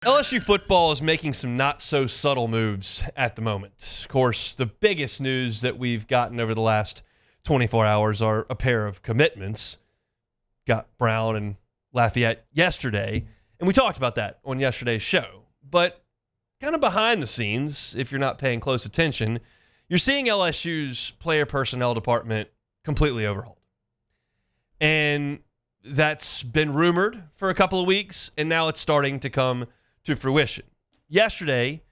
LSU football is making some not-so-subtle moves at the moment. Of course, the biggest news that we've gotten over the last 24 hours are a pair of commitments. Got Brown and Lafayette yesterday, and we talked about that on yesterday's show. But kind of behind the scenes, if you're not paying close attention, you're seeing LSU's player personnel department completely overhauled. And that's been rumored for a couple of weeks, and now it's starting to come to fruition. Yesterday,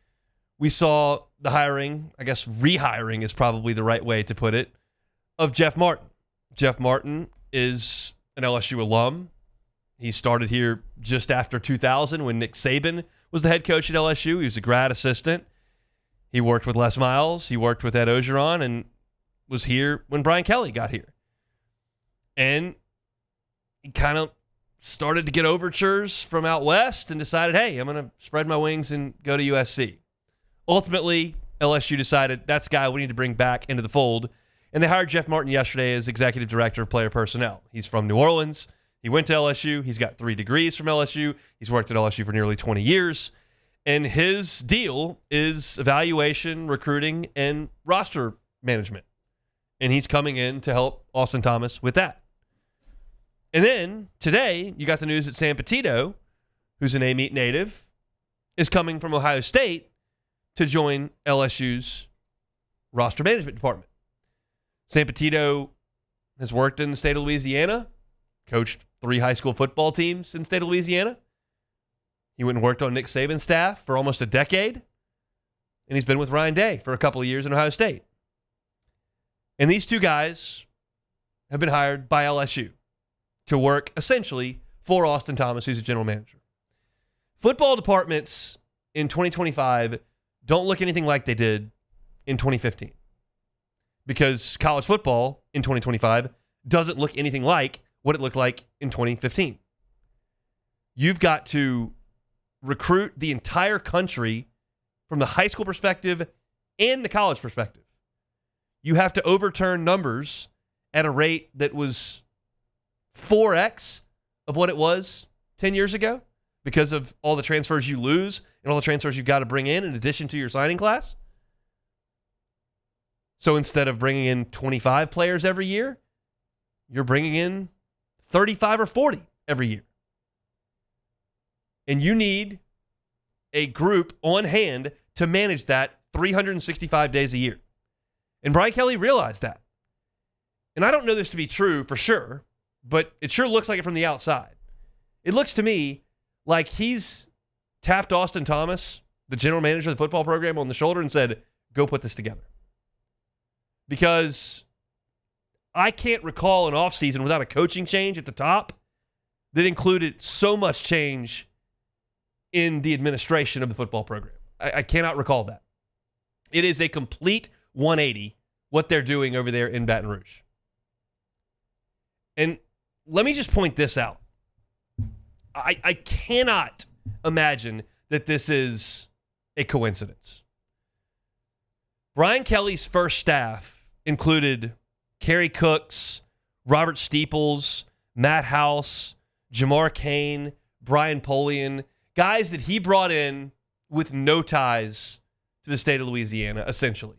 we saw the hiring, I guess rehiring is probably the right way to put it, of Jeff Martin. Jeff Martin is an LSU alum. He started here just after 2000 when Nick Saban was the head coach at LSU. He was a grad assistant. He worked with Les Miles. He worked with Ed Ogeron and was here when Brian Kelly got here. And he kind of started to get overtures from out west and decided, hey, I'm going to spread my wings and go to USC. Ultimately, LSU decided that's a guy we need to bring back into the fold, and they hired Jeff Martin yesterday as executive director of player personnel. He's from New Orleans. He went to LSU. He's got 3 degrees from LSU. He's worked at LSU for nearly 20 years, and his deal is evaluation, recruiting, and roster management, and he's coming in to help Austin Thomas with that. And then, today, you got the news that Sam Petito, who's an Amite native, is coming from Ohio State to join LSU's roster management department. Sam Petito has worked in the state of Louisiana, coached 3 high school football teams in the state of Louisiana. He went and worked on Nick Saban's staff for almost a decade, and he's been with Ryan Day for a couple of years in Ohio State. And these 2 guys have been hired by LSU to work essentially for Austin Thomas, who's a general manager. Football departments in 2025 don't look anything like they did in 2015 because college football in 2025 doesn't look anything like what it looked like in 2015. You've got to recruit the entire country from the high school perspective and the college perspective. You have to overturn numbers at a rate that was 4x of what it was 10 years ago because of all the transfers you lose and all the transfers you've got to bring in addition to your signing class. So instead of bringing in 25 players every year, you're bringing in 35 or 40 every year. And you need a group on hand to manage that 365 days a year. And Brian Kelly realized that. And I don't know this to be true for sure, but it sure looks like it from the outside. It looks to me like he's tapped Austin Thomas, the general manager of the football program, on the shoulder and said, go put this together. Because I can't recall an offseason without a coaching change at the top that included so much change in the administration of the football program. I cannot recall that. It is a complete 180 what they're doing over there in Baton Rouge. And let me just point this out. I cannot imagine that this is a coincidence. Brian Kelly's first staff included Kerry Cooks, Robert Steeples, Matt House, Jamar Cain, Brian Polian, guys that he brought in with no ties to the state of Louisiana, essentially.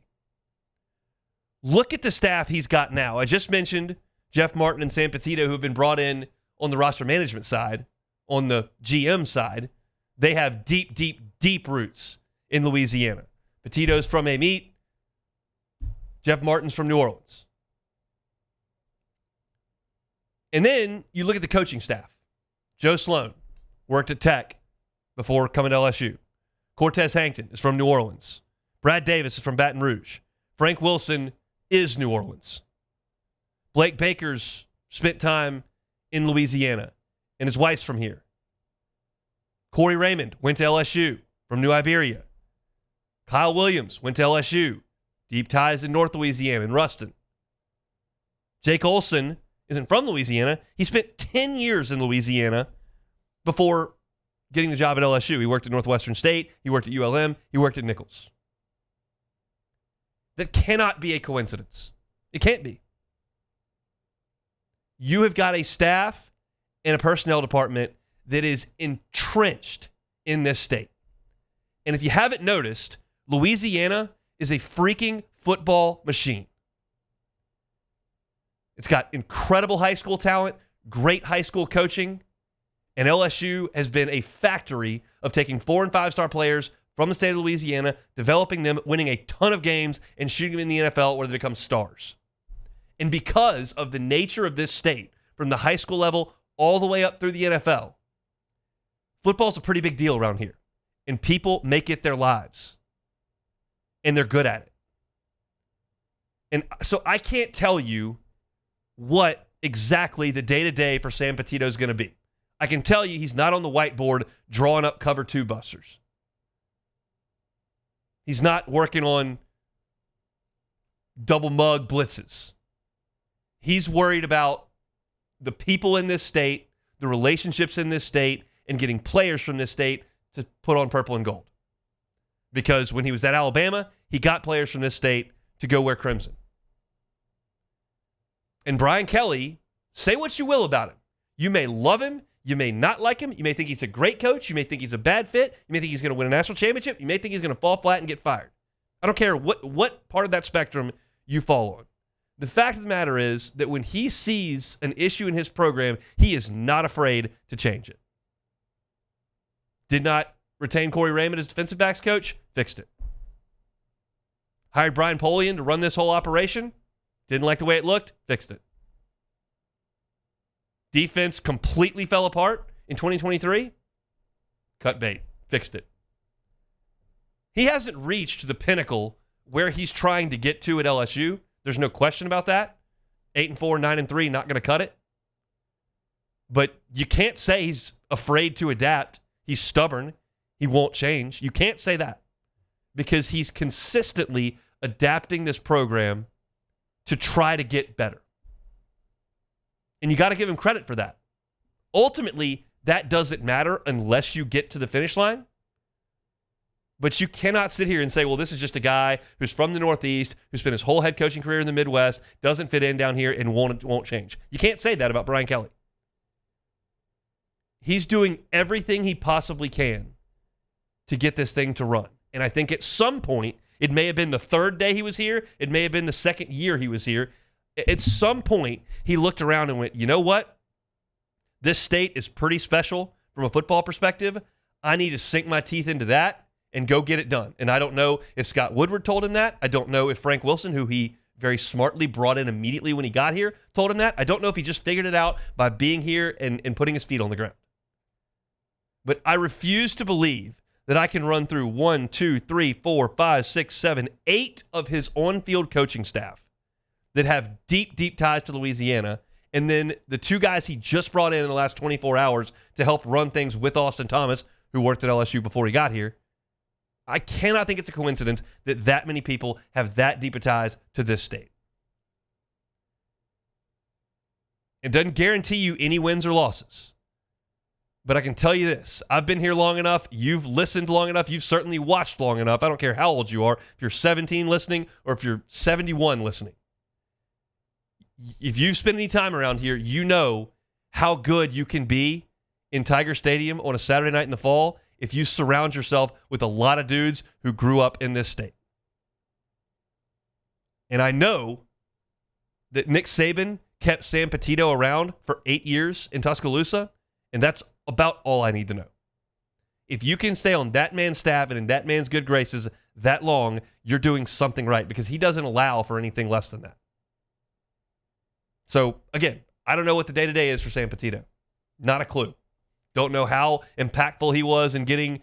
Look at the staff he's got now. I just mentioned Jeff Martin and Sam Petito, who have been brought in on the roster management side, on the GM side. They have deep, deep, deep roots in Louisiana. Petito's from Amite. Jeff Martin's from New Orleans. And then you look at the coaching staff. Joe Sloan worked at Tech before coming to LSU. Cortez Hankton is from New Orleans. Brad Davis is from Baton Rouge. Frank Wilson is New Orleans. Blake Baker's spent time in Louisiana, and his wife's from here. Corey Raymond went to LSU from New Iberia. Kyle Williams went to LSU. Deep ties in North Louisiana in Ruston. Jake Olson isn't from Louisiana. He spent 10 years in Louisiana before getting the job at LSU. He worked at Northwestern State. He worked at ULM. He worked at Nichols. That cannot be a coincidence. It can't be. You have got a staff and a personnel department that is entrenched in this state. And if you haven't noticed, Louisiana is a freaking football machine. It's got incredible high school talent, great high school coaching, and LSU has been a factory of taking 4- and 5-star players from the state of Louisiana, developing them, winning a ton of games, and shooting them in the NFL where they become stars. And because of the nature of this state, from the high school level all the way up through the NFL, football's a pretty big deal around here. And people make it their lives. And they're good at it. And so I can't tell you what exactly the day-to-day for Sam Petito is going to be. I can tell you he's not on the whiteboard drawing up cover 2 busters. He's not working on double mug blitzes. He's worried about the people in this state, the relationships in this state, and getting players from this state to put on purple and gold. Because when he was at Alabama, he got players from this state to go wear crimson. And Brian Kelly, say what you will about him. You may love him. You may not like him. You may think he's a great coach. You may think he's a bad fit. You may think he's going to win a national championship. You may think he's going to fall flat and get fired. I don't care what part of that spectrum you fall on. The fact of the matter is that when he sees an issue in his program, he is not afraid to change it. Did not retain Corey Raymond as defensive backs coach? Fixed it. Hired Brian Polian to run this whole operation? Didn't like the way it looked? Fixed it. Defense completely fell apart in 2023? Cut bait. Fixed it. He hasn't reached the pinnacle where he's trying to get to at LSU. There's no question about that. 8-4, 9-3, not going to cut it. But you can't say he's afraid to adapt. He's stubborn. He won't change. You can't say that because he's consistently adapting this program to try to get better. And you got to give him credit for that. Ultimately, that doesn't matter unless you get to the finish line. But you cannot sit here and say, well, this is just a guy who's from the Northeast, who spent his whole head coaching career in the Midwest, doesn't fit in down here, and won't change. You can't say that about Brian Kelly. He's doing everything he possibly can to get this thing to run. And I think at some point, it may have been the 3rd day he was here, it may have been the 2nd year he was here. At some point, he looked around and went, you know what? This state is pretty special from a football perspective. I need to sink my teeth into that and go get it done. And I don't know if Scott Woodward told him that. I don't know if Frank Wilson, who he very smartly brought in immediately when he got here, told him that. I don't know if he just figured it out by being here and putting his feet on the ground. But I refuse to believe that I can run through 1, 2, 3, 4, 5, 6, 7, 8 of his on-field coaching staff that have deep, deep ties to Louisiana, and then the 2 guys he just brought in the last 24 hours to help run things with Austin Thomas, who worked at LSU before he got here. I cannot think it's a coincidence that many people have that deep of ties to this state. It doesn't guarantee you any wins or losses. But I can tell you this. I've been here long enough. You've listened long enough. You've certainly watched long enough. I don't care how old you are. If you're 17 listening or if you're 71 listening. If you've spent any time around here, you know how good you can be in Tiger Stadium on a Saturday night in the fall if you surround yourself with a lot of dudes who grew up in this state. And I know that Nick Saban kept Sam Petito around for 8 years in Tuscaloosa, and that's about all I need to know. If you can stay on that man's staff and in that man's good graces that long, you're doing something right because he doesn't allow for anything less than that. So, again, I don't know what the day-to-day is for Sam Petito. Not a clue. Don't know how impactful he was in getting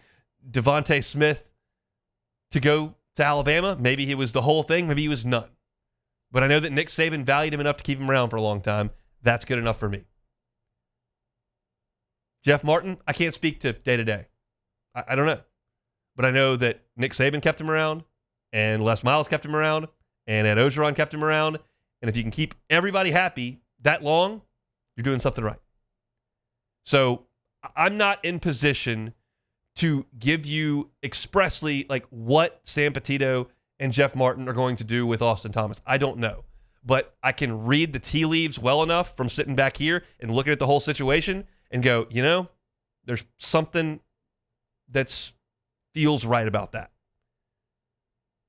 Devontae Smith to go to Alabama. Maybe he was the whole thing. Maybe he was none. But I know that Nick Saban valued him enough to keep him around for a long time. That's good enough for me. Jeff Martin, I can't speak to day-to-day. I don't know. But I know that Nick Saban kept him around, and Les Miles kept him around, and Ed Ogeron kept him around. And if you can keep everybody happy that long, you're doing something right. So I'm not in position to give you expressly like what Sam Petito and Jeff Martin are going to do with Austin Thomas. I don't know. But I can read the tea leaves well enough from sitting back here and looking at the whole situation and go, you know, there's something that feels right about that.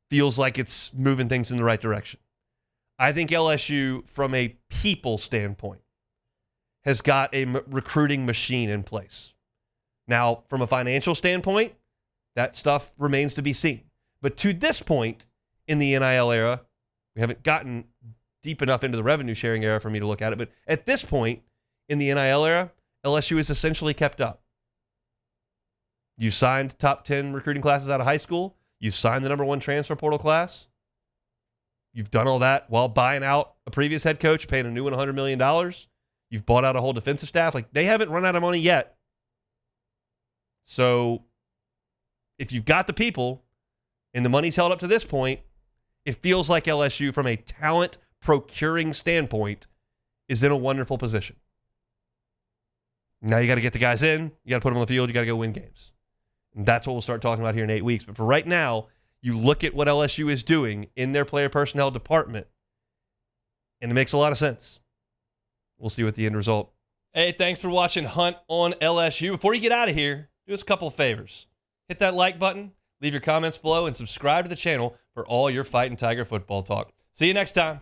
Feels like it's moving things in the right direction. I think LSU, from a people standpoint, has got a recruiting machine in place. Now, from a financial standpoint, that stuff remains to be seen. But to this point in the NIL era, we haven't gotten deep enough into the revenue sharing era for me to look at it, but at this point in the NIL era, LSU is essentially kept up. You signed top 10 recruiting classes out of high school. You signed the number 1 transfer portal class. You've done all that while buying out a previous head coach, paying a new one $100 million. You've bought out a whole defensive staff. Like, they haven't run out of money yet. So if you've got the people and the money's held up to this point, it feels like LSU, from a talent procuring standpoint, is in a wonderful position. Now you got to get the guys in. You got to put them on the field. You got to go win games. And that's what we'll start talking about here in 8 weeks. But for right now, you look at what LSU is doing in their player personnel department, and it makes a lot of sense. We'll see what the end result. Hey, thanks for watching Hunt on LSU. Before you get out of here, do us a couple of favors. Hit that like button, leave your comments below, and subscribe to the channel for all your Fighting Tiger football talk. See you next time.